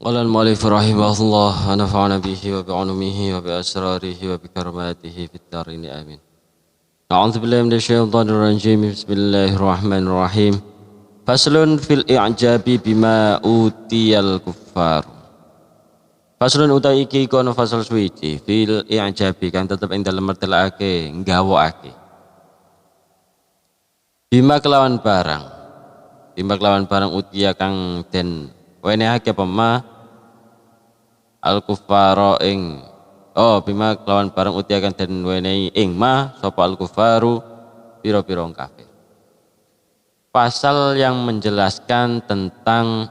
قال المؤلف رحمه الله ونفعنا به وبعلومه وبأسراره وبكرماته في الدارين آمين. أعوذ بالله من الشيطان الرجيم. بسم الله الرحمن الرحيم. فصل في الإعجاب بما أوتي الكفار. Faslun utai iki kono fasal suwiji fil i'jabi kang tetep ing dalem mertelake nggawokake. Bima kelawan barang utia kang den wenehake apa ma al kufaro ing bima kelawan barang utia kang den wenehi ing ma sapa al kufaru pira-pira kafir. Pasal yang menjelaskan tentang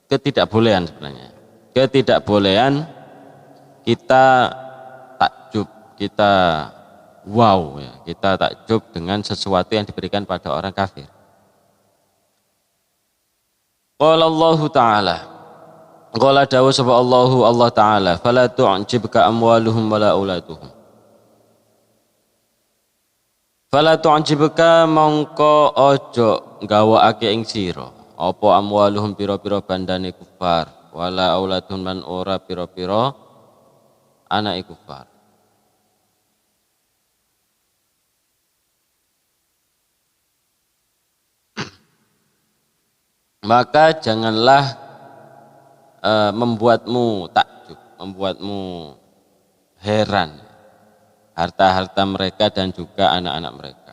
ketidakbolehan sebenarnya. Ketidakbolehan kita takjub, kita wow ya, kita takjub dengan sesuatu yang diberikan pada orang kafir. Qala Allah Ta'ala. Qala dawu sapa Allah Ta'ala, "Fala tu'jibka amwaluhum wala auladuhum." Fala tu'jibka mongko ojo gawakake ing sira apa amwaluhum pira-pira bandane kufar wala auladun man ora pira-pira anake kufar. Maka janganlah membuatmu takjub, membuatmu heran harta-harta mereka dan juga anak-anak mereka.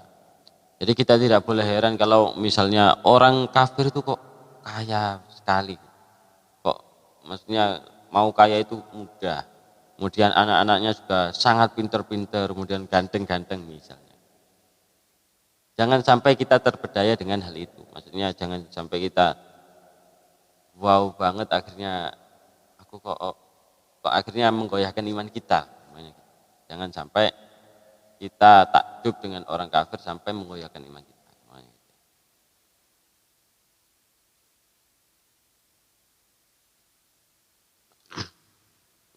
Jadi kita tidak boleh heran kalau misalnya orang kafir itu kok kaya sekali. Kok maksudnya mau kaya itu mudah. Kemudian anak-anaknya juga sangat pinter-pinter, kemudian ganteng-ganteng misalnya. Jangan sampai kita terpedaya dengan hal itu. Maksudnya jangan sampai kita wow banget akhirnya aku kok akhirnya menggoyahkan iman kita. Jangan sampai kita takjub dengan orang kafir sampai menggoyahkan iman kita.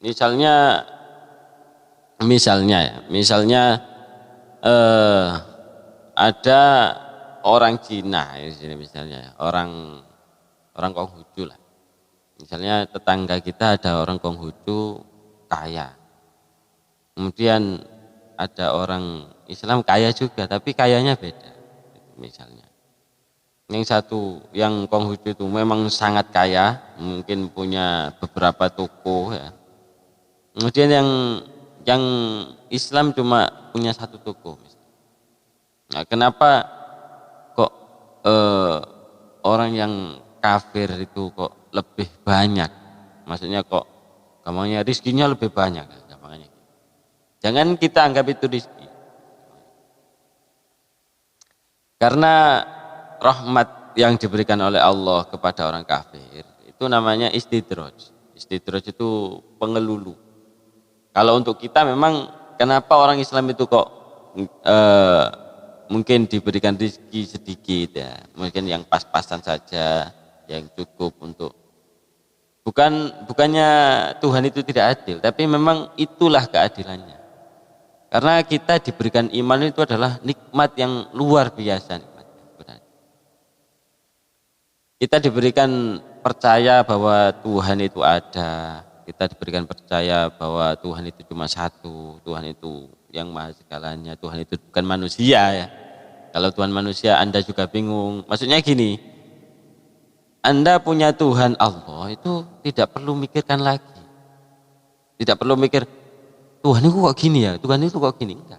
Misalnya ada orang Cina di sini misalnya, orang Konghucu lah. Misalnya tetangga kita ada orang Konghucu kaya. Kemudian ada orang Islam kaya juga, tapi kayanya beda. Misalnya, yang satu, yang Konghucu itu memang sangat kaya, mungkin punya beberapa toko ya. Kemudian yang Islam cuma punya satu toko. Nah, kenapa kok orang yang kafir itu kok lebih banyak? Maksudnya kok gampangnya rizkinya lebih banyak, gampangnya. Jangan kita anggap itu rizki. Karena rahmat yang diberikan oleh Allah kepada orang kafir itu namanya istidraj. Istidraj itu pengelulu. Kalau untuk kita memang kenapa orang Islam itu kok mungkin diberikan rizki sedikit ya, mungkin yang pas-pasan saja, yang cukup untuk bukannya Tuhan itu tidak adil, tapi memang itulah keadilannya. Karena kita diberikan iman itu adalah nikmat yang luar biasa. Kita diberikan percaya bahwa Tuhan itu ada. Kita diberikan percaya bahwa Tuhan itu cuma satu. Tuhan itu yang maha segalanya. Tuhan itu bukan manusia ya. Kalau Tuhan manusia Anda juga bingung. Maksudnya gini, Anda punya Tuhan Allah itu tidak perlu mikirkan lagi. Tidak perlu mikir Tuhan itu kok gini ya, Tuhan itu kok gini, enggak.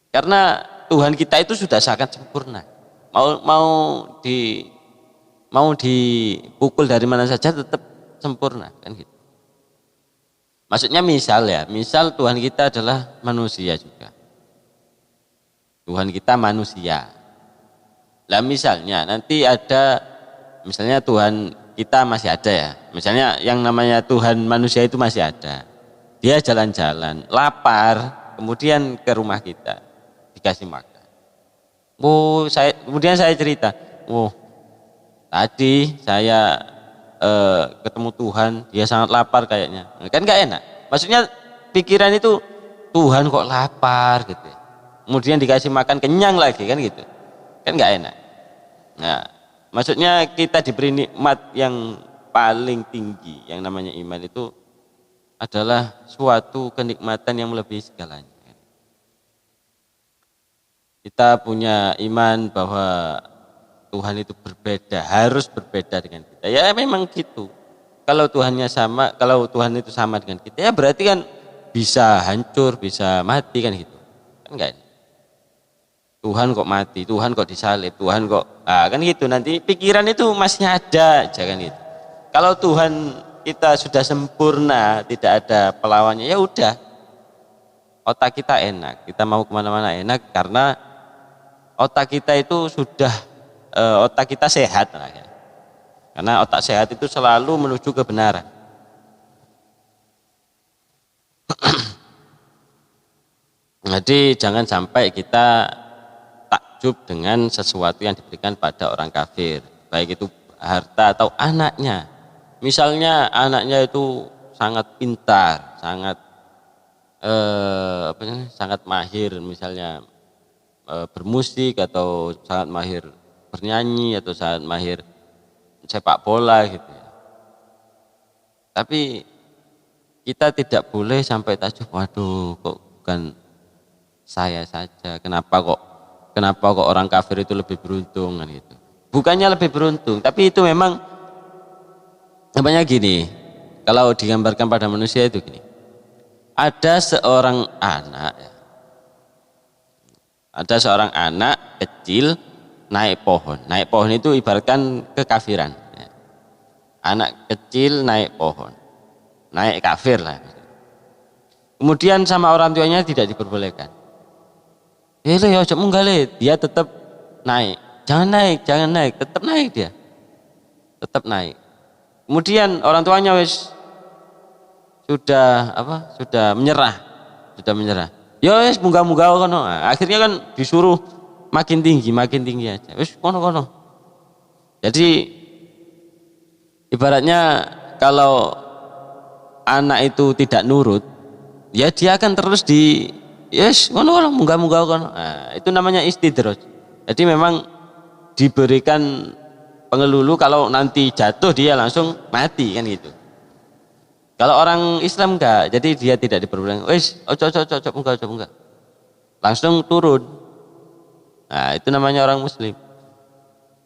Karena Tuhan kita itu sudah sangat sempurna. Mau dipukul dari mana saja tetap sempurna kan gitu. Maksudnya misal Tuhan kita adalah manusia juga. Tuhan kita manusia. Lah misalnya nanti ada misalnya Tuhan kita masih ada ya. Misalnya yang namanya Tuhan manusia itu masih ada. Dia jalan-jalan, lapar, kemudian ke rumah kita, dikasih makan. Kemudian saya cerita, tadi saya ketemu Tuhan, dia sangat lapar kayaknya. Kan gak enak. Maksudnya pikiran itu, Tuhan kok lapar gitu. Kemudian dikasih makan kenyang lagi kan gitu. Kan gak enak. Nah, Maksudnya kita diberi nikmat yang paling tinggi, yang namanya iman itu adalah suatu kenikmatan yang melebihi segalanya. Kita punya iman bahwa Tuhan itu berbeda, harus berbeda dengan kita. Ya memang gitu. Kalau Tuhannya sama, kalau Tuhan itu sama dengan kita, ya berarti kan bisa hancur, bisa mati kan gitu. Kan enggak? Tuhan kok mati, Tuhan kok disalib, Tuhan kok kan gitu. Nanti pikiran itu masih ada, jangan gitu. Kalau Tuhan kita sudah sempurna, tidak ada pelawannya, ya udah. Otak kita enak, kita mau kemana-mana enak karena otak kita itu sudah otak kita sehat lah ya. Karena otak sehat itu selalu menuju kebenaran. Jadi jangan sampai kita takjub dengan sesuatu yang diberikan pada orang kafir, baik itu harta atau anaknya. Misalnya anaknya itu sangat pintar, sangat sangat mahir, misalnya bermusik atau sangat mahir bernyanyi atau sangat mahir sepak bola gitu ya. Tapi kita tidak boleh sampai takjub, waduh kok bukan saya saja, kenapa kok orang kafir itu lebih beruntung kan gitu. Bukannya lebih beruntung, tapi itu memang namanya gini. Kalau digambarkan pada manusia itu gini. Ada seorang anak ya. Ada seorang anak kecil naik pohon. Naik pohon itu ibaratkan kekafiran. Ya. Anak kecil naik pohon. Naik kafir lah. Kemudian sama orang tuanya tidak diperbolehkan. Ya ojo munggah le, dia tetap naik. Jangan naik, tetap naik dia. Tetap naik. Kemudian orang tuanya sudah menyerah. Ya wis munggah-munggah kono. Akhirnya kan disuruh makin tinggi aja. Wis kono. Jadi ibaratnya kalau anak itu tidak nurut, ya dia akan terus yes, kono munggah-munggah kono. Nah, itu namanya istidraj. Jadi memang diberikan pengelulu, kalau nanti jatuh dia langsung mati kan gitu. Kalau orang Islam enggak, jadi dia tidak diperbolehkan. Wes, ojo munggah. Langsung turun. Nah, itu namanya orang Muslim.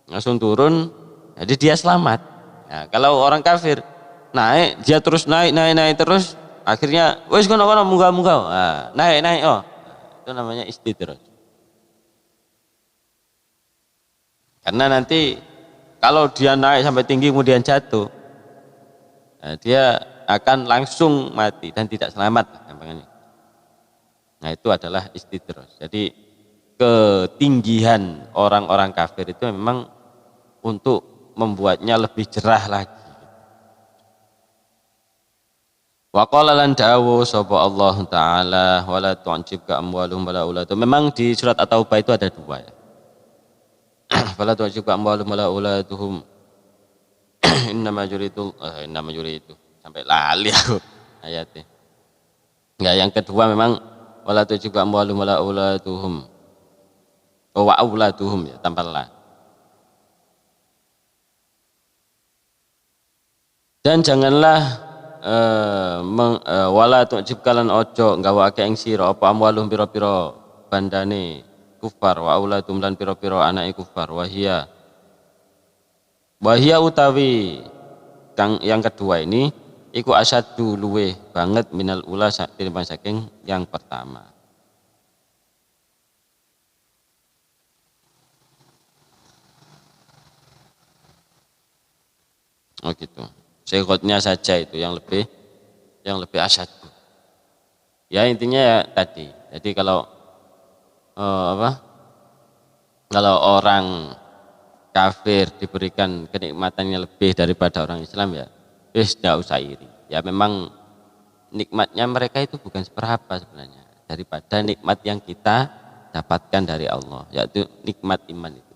Langsung turun, jadi dia selamat. Nah, kalau orang kafir naik, dia terus naik terus. Akhirnya, wes kono munggah. Nah, naik. Oh, itu namanya istidraj. Karena nanti kalau dia naik sampai tinggi kemudian jatuh, nah, dia akan langsung mati dan tidak selamat. Nah, itu adalah istidraj. Jadi ketinggian orang-orang kafir itu memang untuk membuatnya lebih jerah lagi. Wa qala lan dawu sapa Allah taala wala tu'jibka amwaluhum wala auladuhum. Memang di surat At-Taubah itu ada dua ya. Wala tu'jibka amwaluhum wala auladuhum. Innama yuridu sampai lali aku ayatnya. Enggak, yang kedua memang wala tu'jibka amwaluhum wala auladuhum. Wa auladuhum ya tanpa la. Dan janganlah wala tu'jibkalan ojo gawake ing sira apa amwalum pira-pira bandane kufar wa auladum lan pira-pira anake kufar wahia utawi kang yang kedua ini iku asyaddu luweh banget minal ula tinimbang saking yang pertama. Oh gitu. Sekotnya saja itu yang lebih asyaddu. Ya intinya ya tadi. Jadi kalau kalau orang kafir diberikan kenikmatannya lebih daripada orang Islam, ya wis tidak usah iri. Ya memang nikmatnya mereka itu bukan seberapa sebenarnya daripada nikmat yang kita dapatkan dari Allah, yaitu nikmat iman itu.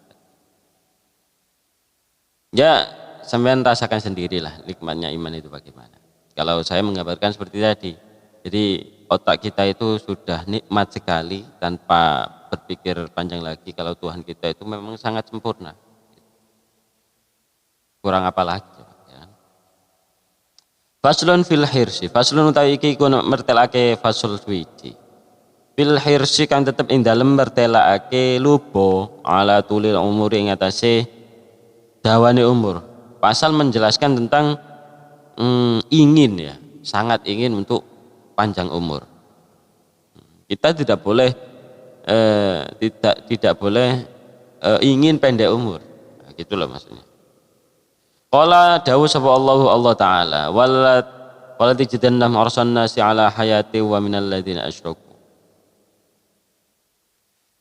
Ya sampean rasakan sendirilah nikmatnya iman itu bagaimana. Kalau saya menggambarkan seperti tadi, jadi otak kita itu sudah nikmat sekali tanpa berpikir panjang lagi kalau Tuhan kita itu memang sangat sempurna. kurang apa lagi ya. Faslun fil hirsi, faslun utawi iki iku mertelake fasul suwiji. Fil hirsi kang tetep ing dalem mertelake lubo ala tulil umur ing atase dawane umur. Pasal menjelaskan tentang ingin ya, sangat ingin untuk panjang umur. Kita tidak boleh tidak boleh ingin pendek umur. Nah, gitu loh maksudnya. Qala dawu sapa Allah taala wala tajidannahum arsalna nasi ala hayati wa minal ladzina asyraku.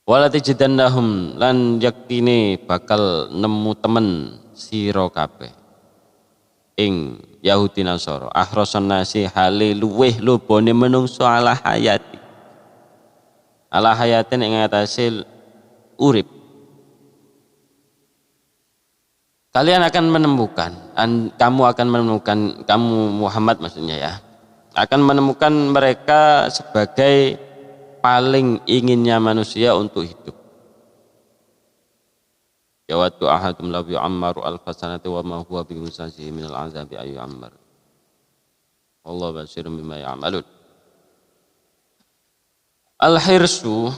Wala tajidannahum lan yaktine bakal nemu temen sira kabeh ing Yahudi Nasara ahrasan nasi hale luweh lubone menungso ala hayatin ing atase urip. Kalian akan menemukan, kamu Muhammad maksudnya ya, akan menemukan mereka sebagai paling inginnya manusia untuk hidup. Yawaddu ahadum law yu'ammaru alfasanati wa ma huwa bimusazihi minal azabi ayu ammar. Allah basirun bima ya'malun. Al-hirsu,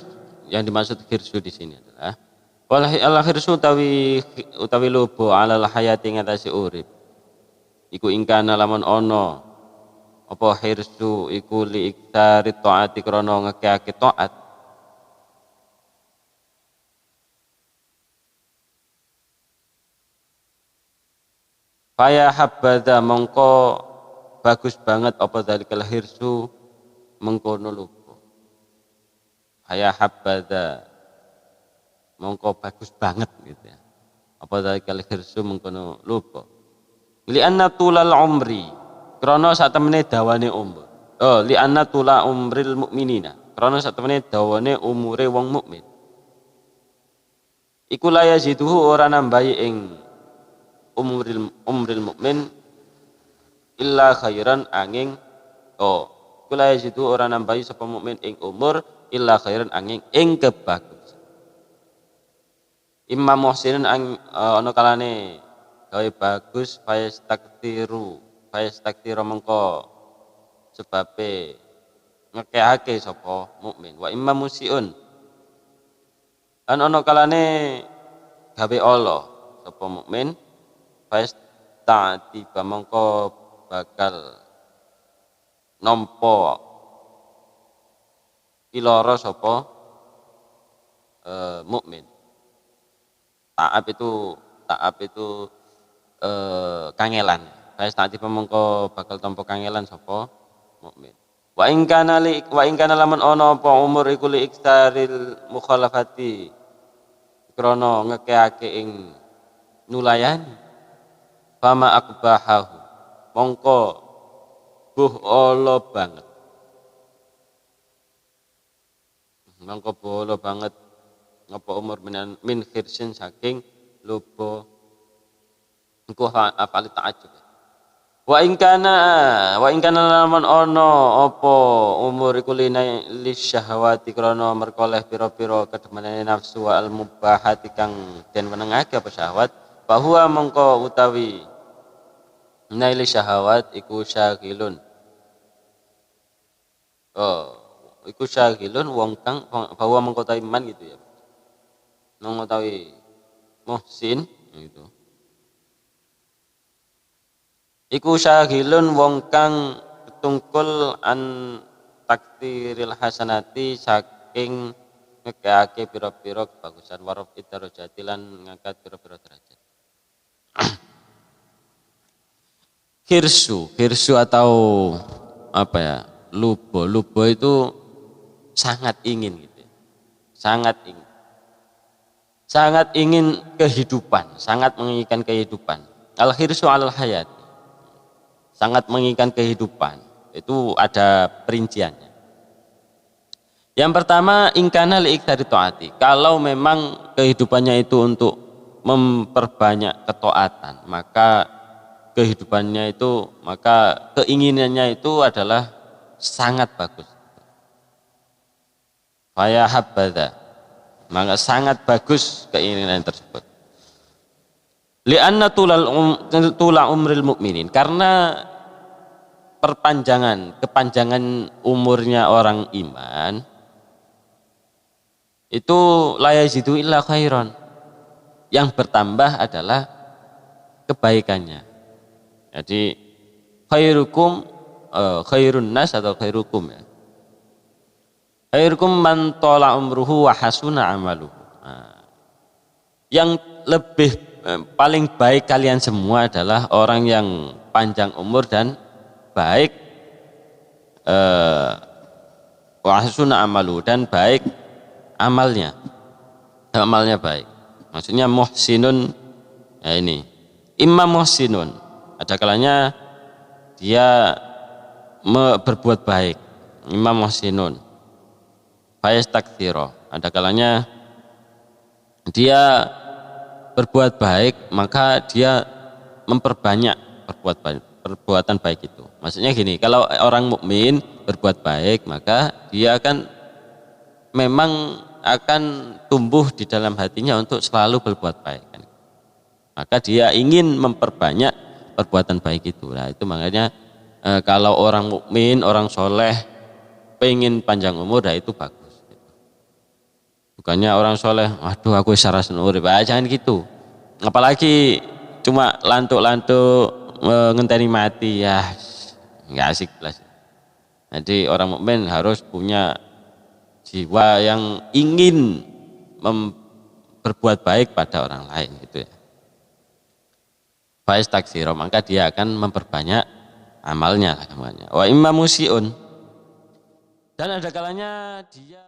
yang dimaksud hirsu di sini adalah al-hirsu utawi lubo alal hayati ngatasi urip. Iku ingkana lamun ono apa hirsu iku li iktari taati krana ngekake taat. Faya habada mongko bagus banget apa dalikal hirsu mengkono lubo. Faya habada mongko bagus banget gitu ya. Apa dalikal hirsu mengkono lubo. Li anna tulal umri krana sak temene dawane umur. Li anna tula umril mukminina krana sak temene dawane umure wong mukmin. Iku la yaziduhu ora nambahi ing umril mukmin illa khairan angin iku la yaziduhu ora nambahi sapa mukmin ing umur illa khairan angin ing kebagus. Imam muhsinin ana kalane gawe bagus fayastaktiru mengko sebabe ngekehake sapa mukmin wa imam musiun lan ana kalane gawe Allah sapa mukmin fayastatiba mengko bakal nampa iloro sapa mukmin. Taab itu kangelan. Fayastatiba mengko bakal tampa kangelan sapa mukmin. Wa in kana lamun ana apa umur iku li ikstaril mukhalafati krana ngekeake ing nulayani fama akbahahu mongko buh ala banget ngapa umur min khirsin saking lubo engko apal ta'ajub. Wa in kana lamun ana apa umur iku li syahwati krana merkoleh pira-pira kedemenane nafsu wa al mubahati kang den menengake apa syahwat bahwa mengko utawi naili syahwat iku syagilun. Iku syagilun wong kang bahwa mengko utawi iman gitu ya. Mengetahui muhsin gitu. Iku syahilun wong kang tungkul an takdiril hasanati saking ngekake pira-pira kebagusan waraf darajati lan ngangkat pira-pira derajat. Hirsu atau apa ya? Lubo itu sangat ingin gitu. Sangat ingin kehidupan, sangat menginginkan kehidupan. Al-hirsu alal hayat. Sangat menginginkan kehidupan. Itu ada perinciannya. Yang pertama, ingkana liiktari taati. Kalau memang kehidupannya itu untuk memperbanyak ketaatan, maka keinginannya itu adalah sangat bagus. Faya habbada. Maka sangat bagus keinginan tersebut. Li'anna tula umril mukminin, karena kepanjangan umurnya orang iman itu la yazidu illa khairan, yang bertambah adalah kebaikannya. Jadi khairukum khairun nas atau khairukum ya. Khairukum man tola umruhu wa hasuna amaluhu. Nah, yang lebih paling baik kalian semua adalah orang yang panjang umur dan baik wa hasuna amaluhu, dan baik amalnya baik. Maksudnya muhsinun ya, ini imam muhsinun, ada kalanya dia berbuat baik, imam muhsinun fayastakthiro, ada kalanya dia berbuat baik maka dia memperbanyak perbuatan baik itu. Maksudnya gini, kalau orang mukmin berbuat baik maka dia memang akan tumbuh di dalam hatinya untuk selalu berbuat baik. Maka dia ingin memperbanyak perbuatan baik itu. Nah, itu makanya kalau orang mukmin, orang soleh pengen panjang umur, nah itu bagus. Bukannya orang soleh, waduh aku sarasen urip, jangan gitu. Apalagi cuma lantuk-lantuk ngenteni mati, ya nggak asik lah. Jadi orang mukmin harus punya jiwa yang ingin berbuat baik pada orang lain gitu ya. Faiz taksiro, maka dia akan memperbanyak amalnya. Wa imma musiun, dan ada kalanya dia